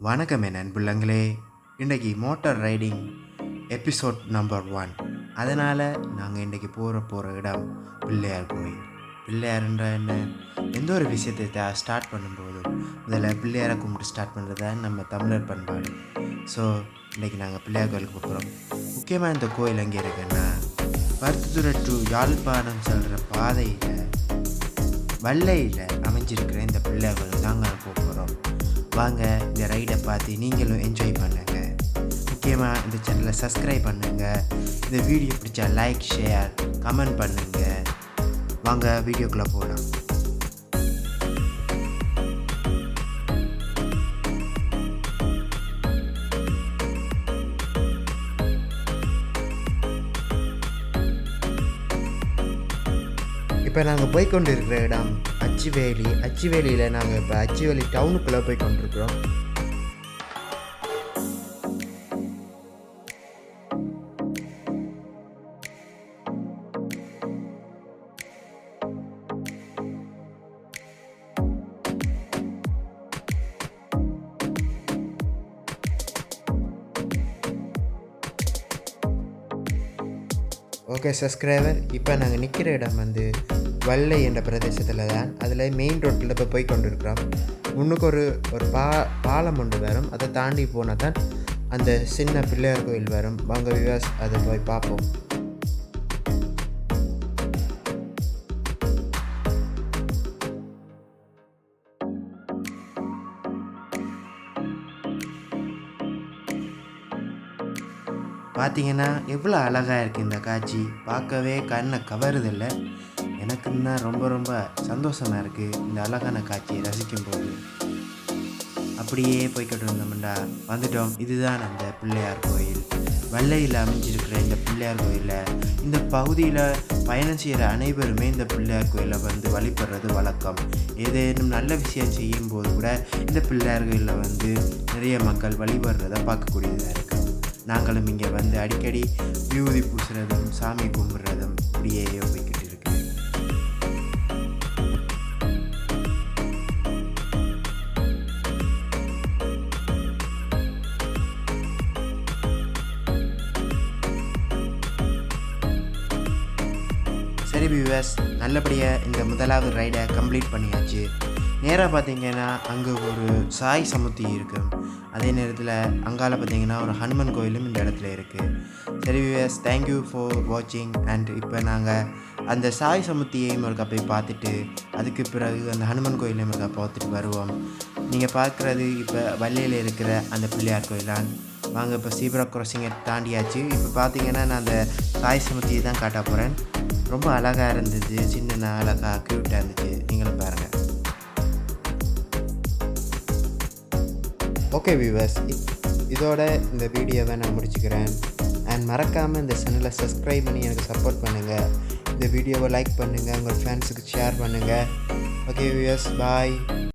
வணக்கம் என் அன்புள்ளங்களே. இன்றைக்கி மோட்டார் ரைடிங் எபிசோட் நம்பர் 1. அதனால் நாங்கள் இன்றைக்கி போகிற இடம் பிள்ளையார் கோயில். பிள்ளையார்ன்ற என்ன, எந்த ஒரு விஷயத்தை ஸ்டார்ட் பண்ணும்போதும் முதல்ல பிள்ளையாரை கும்பிட்டு ஸ்டார்ட் பண்ணுறது தான் நம்ம தமிழர் பண்பாடு. ஸோ இன்றைக்கி நாங்கள் பிள்ளையார் கோயிலுக்கு போகிறோம். முக்கியமாக இந்த கோயில் எங்கே இருக்குன்னா, பருத்தித்துறை டு யாழ்ப்பாணம் செல்கிற பாதையில் வல்லையில் அமைஞ்சிருக்கிற இந்த பிள்ளையார் கோயில் நாங்கள் போகிறோம். வாங்க இந்த ரைடை பார்த்து நீங்களும் என்ஜாய் பண்ணுங்கள். முக்கியமாக இந்த சேனலை சப்ஸ்கிரைப் பண்ணுங்கள். இந்த வீடியோ பிடிச்சா லைக், ஷேர், கமெண்ட் பண்ணுங்கள். வாங்க வீடியோக்குள்ளே போகலாம். இப்போ நாங்கள் போய்கொண்டு இருக்கிற இடம் அச்சுவேலியில் நாங்கள் இப்போ அச்சுவேலி டவுனுக்குள்ளே போய் கொண்டிருக்கிறோம். ஓகே சப்ஸ்கிரைபர், இப்போ நாங்கள் நிற்கிற இடம் வல்லை என்ற பிரதேசத்தில் தான். அதில் மெயின் ரோட்டில் இப்போ போய் கொண்டு இருக்கிறோம். முன்னுக்கு ஒரு பாலம் ஒன்று வரும். அதை தாண்டி போனால் தான் அந்த சின்ன பிள்ளையார் கோயில் வரும். வாங்க விவாஸ், அதை போய் பார்ப்போம். பார்த்தீங்கன்னா எவ்வளோ அழகாக இருக்குது இந்த காட்சி. பார்க்கவே கண்ணை கவருதில்லை. எனக்குன்னா ரொம்ப சந்தோஷமாக இருக்குது இந்த அழகான காட்சியை ரசிக்கும்போது. அப்படியே போய்கிட்டு இருந்தோம்டா வந்துட்டோம். இதுதான் அந்த பிள்ளையார் கோயில். வல்லையில் அமைஞ்சிருக்கிற இந்த பிள்ளையார் கோயிலில் இந்த பகுதியில் பயணம் செய்கிற அனைவருமே இந்த பிள்ளையார் கோயிலை வழிபடுறது வழக்கம். ஏதேனும் நல்ல விஷயம் செய்யும்போது கூட இந்த பிள்ளையார் கோயிலில் நிறைய மக்கள் வழிபடுறதை பார்க்கக்கூடியதாக இருக்குது. நாங்களும் இங்கே அடிக்கடி வியூதி பூசுறதும் சாமி கும்பிட்றதும் இப்படியே போய்கிட்டு இருக்கு. சரி வியூவர்ஸ், நல்லபடியாக இந்த முதலாவது ரைடை கம்ப்ளீட் பண்ணியாச்சு. நேராக பார்த்தீங்கன்னா அங்கே ஒரு சாய் சமுத்தி இருக்கும். அதே நேரத்தில் அங்கால பார்த்தீங்கன்னா ஒரு ஹனுமன் கோயிலும் இந்த இடத்துல இருக்குது. சரி வியூவர்ஸ், தேங்க்யூ ஃபார் வாட்சிங். அண்ட் இப்போ நாங்கள் அந்த சாய் சமுத்தியையும் ஒருக்கா போய் பார்த்துட்டு அதுக்கு பிறகு அந்த ஹனுமன் கோயிலையும் ஒருக்கா பார்த்துட்டு வருவோம். நீங்கள் பார்க்குறது இப்போ வல்லையில் இருக்கிற அந்த பிள்ளையார் கோயிலான். வாங்க இப்போ சீப்ரா கிராசிங்கை தாண்டியாச்சு. இப்போ பார்த்தீங்கன்னா நான் அந்த சாய் சமுத்தியை தான் காட்ட போகிறேன். ரொம்ப அழகாக இருந்துச்சு, சின்ன அழகாக க்யூட்டாக இருந்துச்சு. நீங்களும் பாருங்கள். ஓகே வியூவர்ஸ், இதோட இந்த வீடியோவை நான் முடிச்சுக்கிறேன். அண்ட் மறக்காமல் இந்த சேனலை சப்ஸ்கிரைப் பண்ணி எனக்கு சப்போர்ட் பண்ணுங்கள். இந்த வீடியோவை லைக் பண்ணுங்கள், உங்கள் ஃப்ரெண்ட்ஸுக்கு ஷேர் பண்ணுங்கள். ஓகே வியூவர்ஸ், பாய்.